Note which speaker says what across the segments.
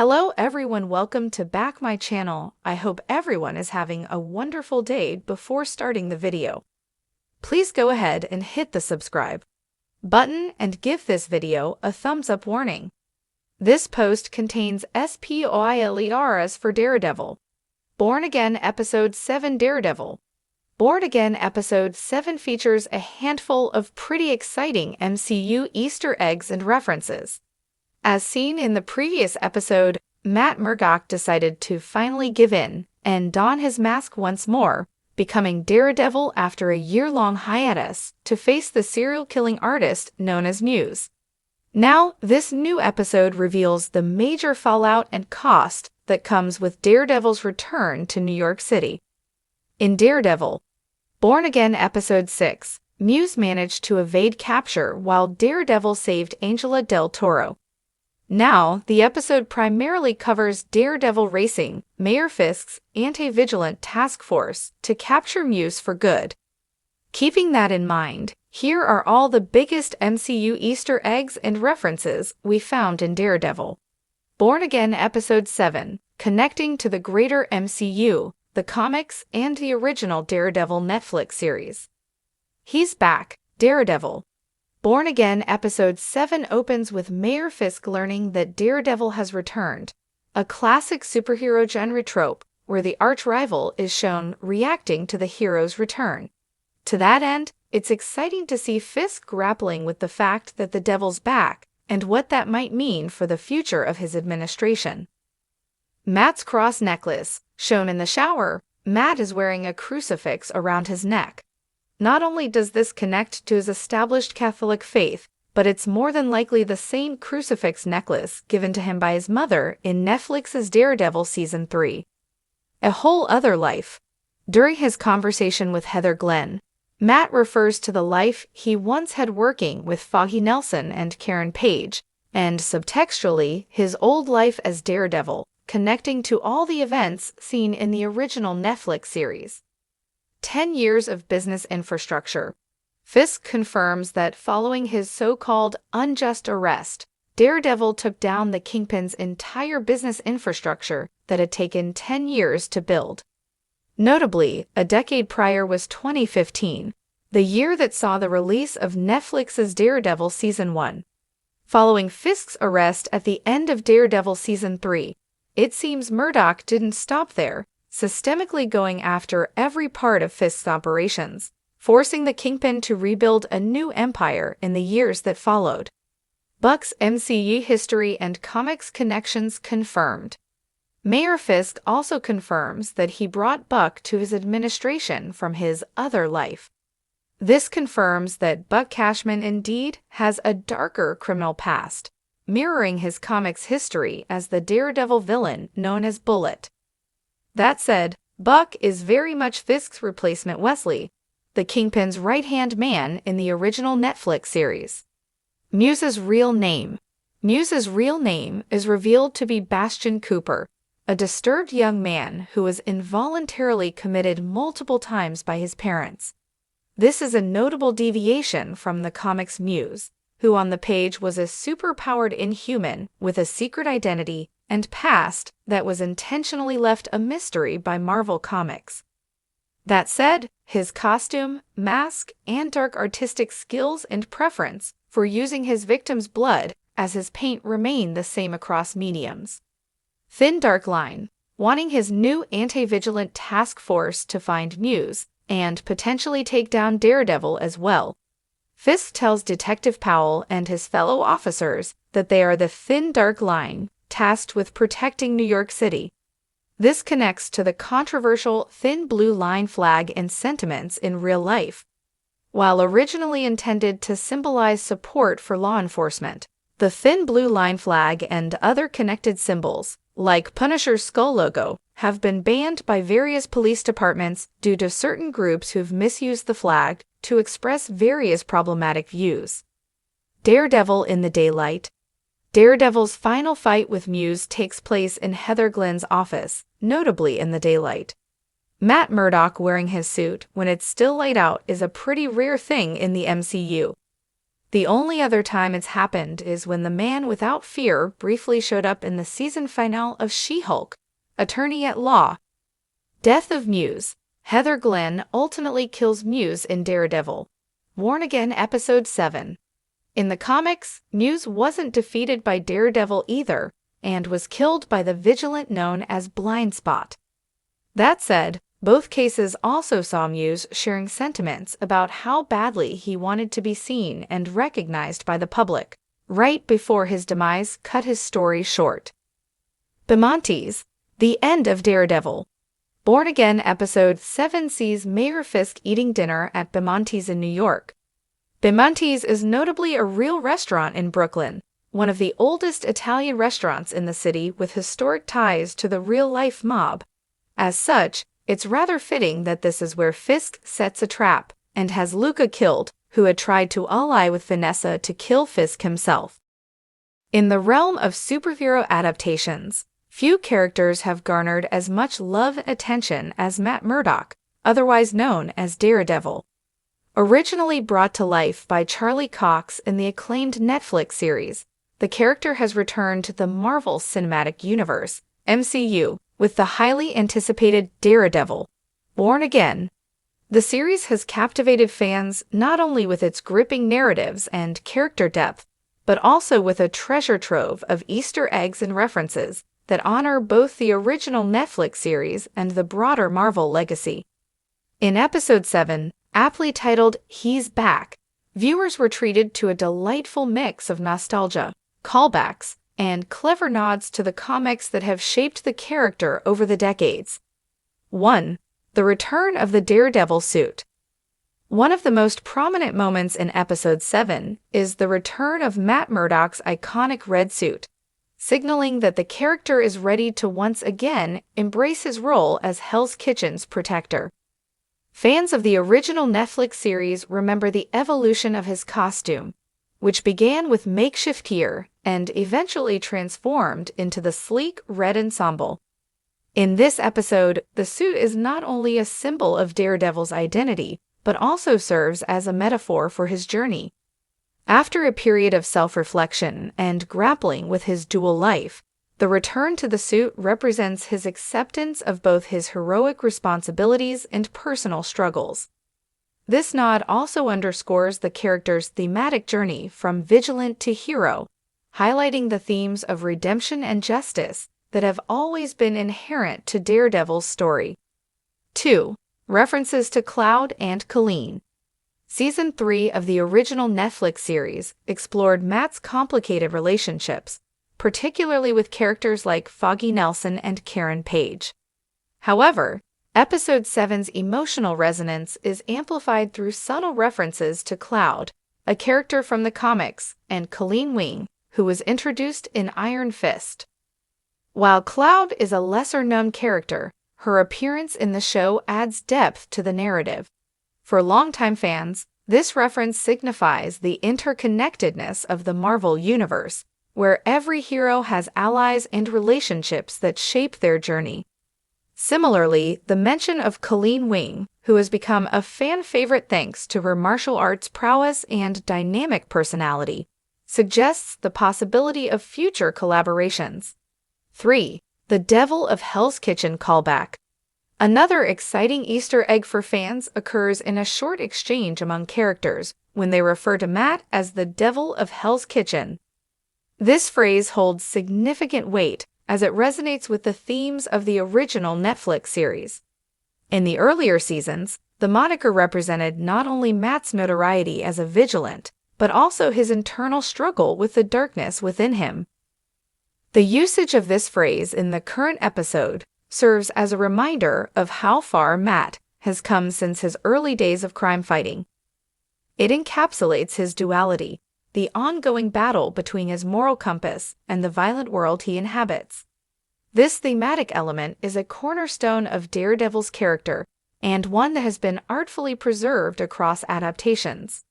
Speaker 1: Hello everyone, welcome to back my channel. I hope everyone is having a wonderful day. Before starting the video, please go ahead and hit the subscribe button and give this video a thumbs up. Warning: this post contains spoilers for Daredevil. Born Again Episode 7. Daredevil Born Again Episode 7 features a handful of pretty exciting MCU Easter eggs and references. As seen in the previous episode, Matt Murdock decided to finally give in and don his mask once more, becoming Daredevil after a year-long hiatus to face the serial-killing artist known as Muse. Now, this new episode reveals the major fallout and cost that comes with Daredevil's return to New York City. In Daredevil Born Again Episode 6, Muse managed to evade capture while Daredevil saved Angela Del Toro. Now, the episode primarily covers Daredevil racing Mayor Fisk's anti-vigilant task force to capture Muse for good. Keeping that in mind, here are all the biggest MCU Easter eggs and references we found in Daredevil. Born Again Episode 7, connecting to the greater MCU, the comics, and the original Daredevil Netflix series. He's back, Daredevil. Born Again Episode 7 opens with Mayor Fisk learning that Daredevil has returned, a classic superhero genre trope where the arch-rival is shown reacting to the hero's return. To that end, it's exciting to see Fisk grappling with the fact that the devil's back and what that might mean for the future of his administration. Matt's cross necklace, shown in the shower. Matt is wearing a crucifix around his neck. Not only does this connect to his established Catholic faith, but it's more than likely the same crucifix necklace given to him by his mother in Netflix's Daredevil Season 3. A Whole Other Life. During his conversation with Heather Glenn, Matt refers to the life he once had working with Foggy Nelson and Karen Page, and subtextually, his old life as Daredevil, connecting to all the events seen in the original Netflix series. 10 years of business infrastructure. Fisk confirms that following his so-called unjust arrest, Daredevil took down the Kingpin's entire business infrastructure that had taken 10 years to build. Notably, a decade prior was 2015, the year that saw the release of Netflix's Daredevil Season 1. Following Fisk's arrest at the end of Daredevil Season 3, it seems Murdock didn't stop there, systemically going after every part of Fisk's operations, forcing the Kingpin to rebuild a new empire in the years that followed. Buck's MCU history and comics connections confirmed. Mayor Fisk also confirms that he brought Buck to his administration from his other life. This confirms that Buck Cashman indeed has a darker criminal past, mirroring his comics history as the Daredevil villain known as Bullet. That said, Buck is very much Fisk's replacement Wesley, the Kingpin's right-hand man in the original Netflix series. Muse's real name. Muse's real name is revealed to be Bastian Cooper, a disturbed young man who was involuntarily committed multiple times by his parents. This is a notable deviation from the comics Muse, who on the page was a super-powered inhuman with a secret identity and past that was intentionally left a mystery by Marvel Comics. That said, his costume, mask, and dark artistic skills and preference for using his victim's blood as his paint remain the same across mediums. Thin Dark Line, wanting his new anti-vigilant task force to find Muse and potentially take down Daredevil as well. Fisk tells Detective Powell and his fellow officers that they are the Thin Dark Line, tasked with protecting New York City. This connects to the controversial Thin Blue Line flag and sentiments in real life. While originally intended to symbolize support for law enforcement, the Thin Blue Line flag and other connected symbols, like Punisher's skull logo, have been banned by various police departments due to certain groups who've misused the flag to express various problematic views. Daredevil in the Daylight. Daredevil's final fight with Muse takes place in Heather Glenn's office, notably in the daylight. Matt Murdock wearing his suit when it's still light out is a pretty rare thing in the MCU. The only other time it's happened is when the man without fear briefly showed up in the season finale of She-Hulk, Attorney at Law. Death of Muse. Heather Glenn ultimately kills Muse in Daredevil. Born Again Episode 7. In the comics, Muse wasn't defeated by Daredevil either, and was killed by the Vigilant known as Blind Spot. That said, both cases also saw Muse sharing sentiments about how badly he wanted to be seen and recognized by the public, right before his demise cut his story short. Bemonte's. The End of Daredevil. Born Again Episode 7 sees Mayor Fisk eating dinner at Bemonte's in New York. Bemonte's is notably a real restaurant in Brooklyn, one of the oldest Italian restaurants in the city with historic ties to the real-life mob. As such, it's rather fitting that this is where Fisk sets a trap and has Luca killed, who had tried to ally with Vanessa to kill Fisk himself. In the realm of superhero adaptations, few characters have garnered as much love and attention as Matt Murdock, otherwise known as Daredevil. Originally brought to life by Charlie Cox in the acclaimed Netflix series, the character has returned to the Marvel Cinematic Universe, MCU, with the highly anticipated Daredevil. Born Again. The series has captivated fans not only with its gripping narratives and character depth, but also with a treasure trove of Easter eggs and references that honor both the original Netflix series and the broader Marvel legacy. In Episode 7, aptly titled He's Back, viewers were treated to a delightful mix of nostalgia, callbacks, and clever nods to the comics that have shaped the character over the decades. 1. The return of the Daredevil suit. One of the most prominent moments in Episode 7 is the return of Matt Murdock's iconic red suit, signaling that the character is ready to once again embrace his role as Hell's Kitchen's protector. Fans of the original Netflix series remember the evolution of his costume, which began with makeshift gear and eventually transformed into the sleek red ensemble. In this episode, the suit is not only a symbol of Daredevil's identity, but also serves as a metaphor for his journey. After a period of self-reflection and grappling with his dual life, the return to the suit represents his acceptance of both his heroic responsibilities and personal struggles. This nod also underscores the character's thematic journey from vigilant to hero, highlighting the themes of redemption and justice that have always been inherent to Daredevil's story. 2. References to Cloud and Colleen. Season 3 of the original Netflix series explored Matt's complicated relationships, particularly with characters like Foggy Nelson and Karen Page. However, Episode 7's emotional resonance is amplified through subtle references to Cloud, a character from the comics, and Colleen Wing, who was introduced in Iron Fist. While Cloud is a lesser-known character, her appearance in the show adds depth to the narrative. For longtime fans, this reference signifies the interconnectedness of the Marvel Universe, where every hero has allies and relationships that shape their journey. Similarly, the mention of Colleen Wing, who has become a fan favorite thanks to her martial arts prowess and dynamic personality, suggests the possibility of future collaborations. 3. The Devil of Hell's Kitchen callback. Another exciting Easter egg for fans occurs in a short exchange among characters when they refer to Matt as the Devil of Hell's Kitchen. This phrase holds significant weight as it resonates with the themes of the original Netflix series. In the earlier seasons, the moniker represented not only Matt's notoriety as a vigilant, but also his internal struggle with the darkness within him. The usage of this phrase in the current episode serves as a reminder of how far Matt has come since his early days of crime fighting. It encapsulates his duality, the ongoing battle between his moral compass and the violent world he inhabits. This thematic element is a cornerstone of Daredevil's character and one that has been artfully preserved across adaptations.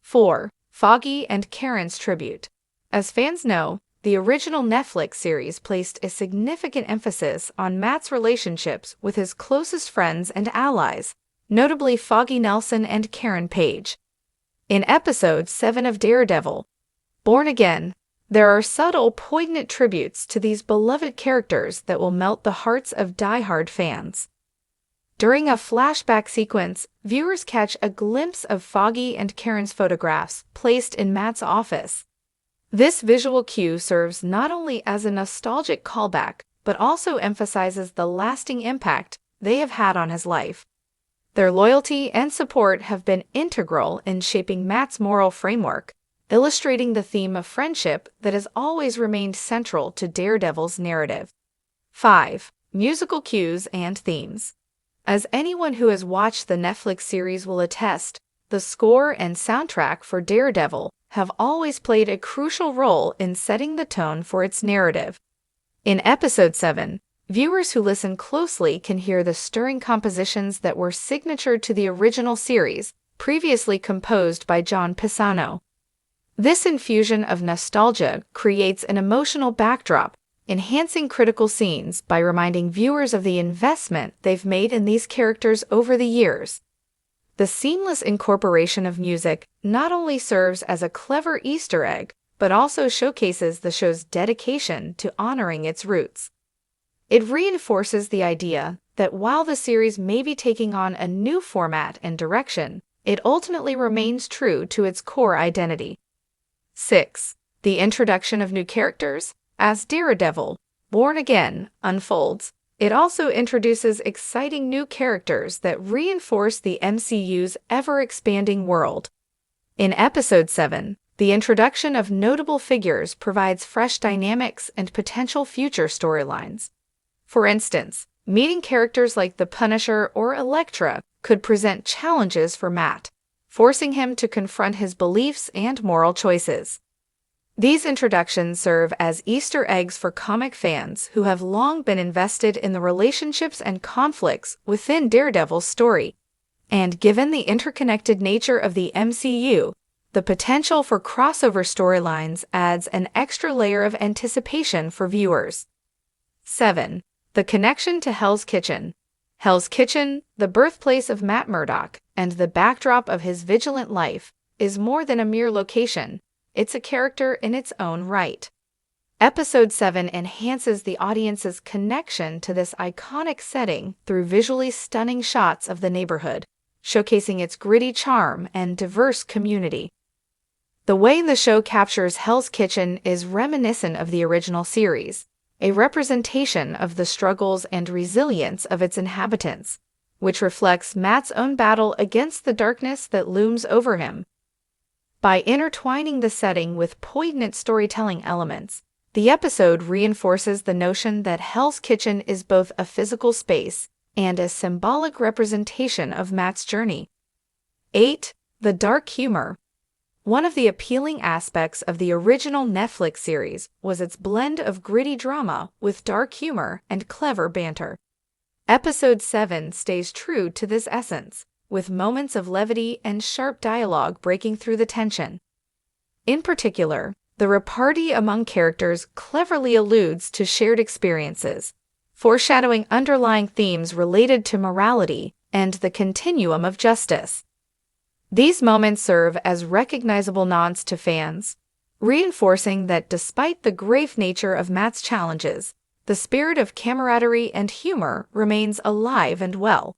Speaker 1: 4. Foggy and Karen's tribute. As fans know, the original Netflix series placed a significant emphasis on Matt's relationships with his closest friends and allies, notably Foggy Nelson and Karen Page. In Episode 7 of Daredevil, Born Again, there are subtle, poignant tributes to these beloved characters that will melt the hearts of die-hard fans. During a flashback sequence, viewers catch a glimpse of Foggy and Karen's photographs placed in Matt's office. This visual cue serves not only as a nostalgic callback, but also emphasizes the lasting impact they have had on his life. Their loyalty and support have been integral in shaping Matt's moral framework, illustrating the theme of friendship that has always remained central to Daredevil's narrative. 5. Musical cues and themes. As anyone who has watched the Netflix series will attest, the score and soundtrack for Daredevil have always played a crucial role in setting the tone for its narrative. In Episode 7, viewers who listen closely can hear the stirring compositions that were signature to the original series, previously composed by John Pisano. This infusion of nostalgia creates an emotional backdrop, enhancing critical scenes by reminding viewers of the investment they've made in these characters over the years. The seamless incorporation of music not only serves as a clever Easter egg, but also showcases the show's dedication to honoring its roots. It reinforces the idea that while the series may be taking on a new format and direction, it ultimately remains true to its core identity. 6. The introduction of new characters. As Daredevil, Born Again, unfolds, it also introduces exciting new characters that reinforce the MCU's ever-expanding world. In Episode 7, the introduction of notable figures provides fresh dynamics and potential future storylines. For instance, meeting characters like the Punisher or Elektra could present challenges for Matt, forcing him to confront his beliefs and moral choices. These introductions serve as Easter eggs for comic fans who have long been invested in the relationships and conflicts within Daredevil's story. And given the interconnected nature of the MCU, the potential for crossover storylines adds an extra layer of anticipation for viewers. 7. The connection to Hell's Kitchen. Hell's Kitchen, the birthplace of Matt Murdock and the backdrop of his vigilant life, is more than a mere location. It's a character in its own right. Episode 7 enhances the audience's connection to this iconic setting through visually stunning shots of the neighborhood, showcasing its gritty charm and diverse community. The way the show captures Hell's Kitchen is reminiscent of the original series, a representation of the struggles and resilience of its inhabitants, which reflects Matt's own battle against the darkness that looms over him. By intertwining the setting with poignant storytelling elements, the episode reinforces the notion that Hell's Kitchen is both a physical space and a symbolic representation of Matt's journey. 8. The dark humor. One of the appealing aspects of the original Netflix series was its blend of gritty drama with dark humor and clever banter. Episode 7 stays true to this essence, with moments of levity and sharp dialogue breaking through the tension. In particular, the repartee among characters cleverly alludes to shared experiences, foreshadowing underlying themes related to morality and the continuum of justice. These moments serve as recognizable nods to fans, reinforcing that despite the grave nature of Matt's challenges, the spirit of camaraderie and humor remains alive and well.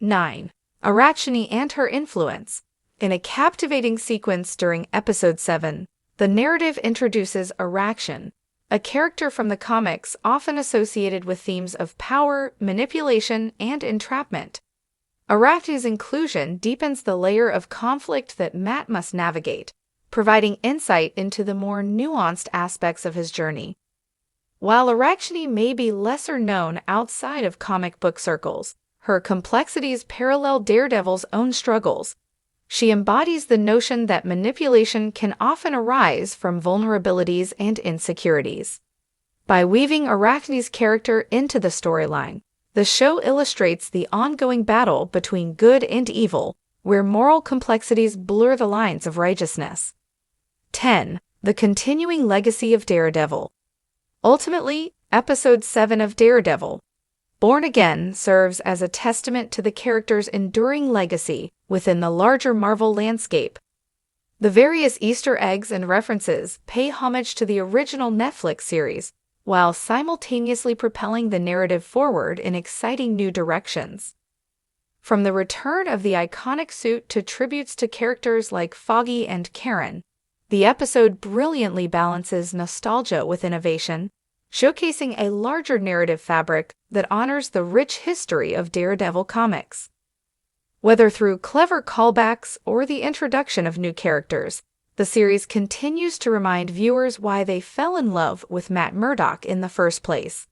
Speaker 1: 9. Arachne and her influence. In a captivating sequence during Episode 7, the narrative introduces Arachne, a character from the comics often associated with themes of power, manipulation, and entrapment. Arachne's inclusion deepens the layer of conflict that Matt must navigate, providing insight into the more nuanced aspects of his journey. While Arachne may be lesser known outside of comic book circles, her complexities parallel Daredevil's own struggles. She embodies the notion that manipulation can often arise from vulnerabilities and insecurities. By weaving Arachne's character into the storyline, the show illustrates the ongoing battle between good and evil, where moral complexities blur the lines of righteousness. 10. The continuing legacy of Daredevil. Ultimately, Episode 7 of Daredevil, Born Again, serves as a testament to the character's enduring legacy within the larger Marvel landscape. The various Easter eggs and references pay homage to the original Netflix series, while simultaneously propelling the narrative forward in exciting new directions. From the return of the iconic suit to tributes to characters like Foggy and Karen, the episode brilliantly balances nostalgia with innovation, showcasing a larger narrative fabric that honors the rich history of Daredevil comics. Whether through clever callbacks or the introduction of new characters, the series continues to remind viewers why they fell in love with Matt Murdock in the first place.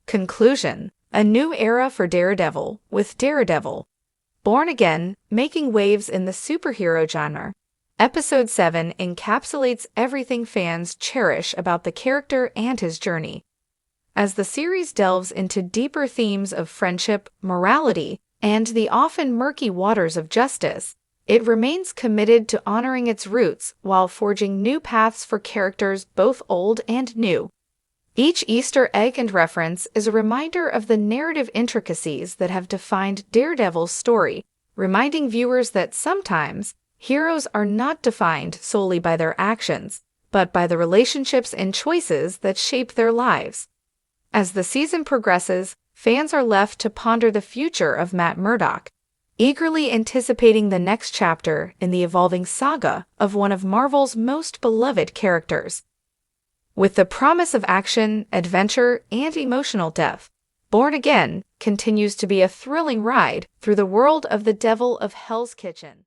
Speaker 1: Conclusion: a new era for Daredevil, with Daredevil, Born Again, making waves in the superhero genre. Episode 7 encapsulates everything fans cherish about the character and his journey. As the series delves into deeper themes of friendship, morality, and the often murky waters of justice, it remains committed to honoring its roots while forging new paths for characters both old and new. Each Easter egg and reference is a reminder of the narrative intricacies that have defined Daredevil's story, reminding viewers that sometimes heroes are not defined solely by their actions, but by the relationships and choices that shape their lives. As the season progresses, fans are left to ponder the future of Matt Murdock, eagerly anticipating the next chapter in the evolving saga of one of Marvel's most beloved characters. With the promise of action, adventure, and emotional depth, Born Again continues to be a thrilling ride through the world of the Devil of Hell's Kitchen.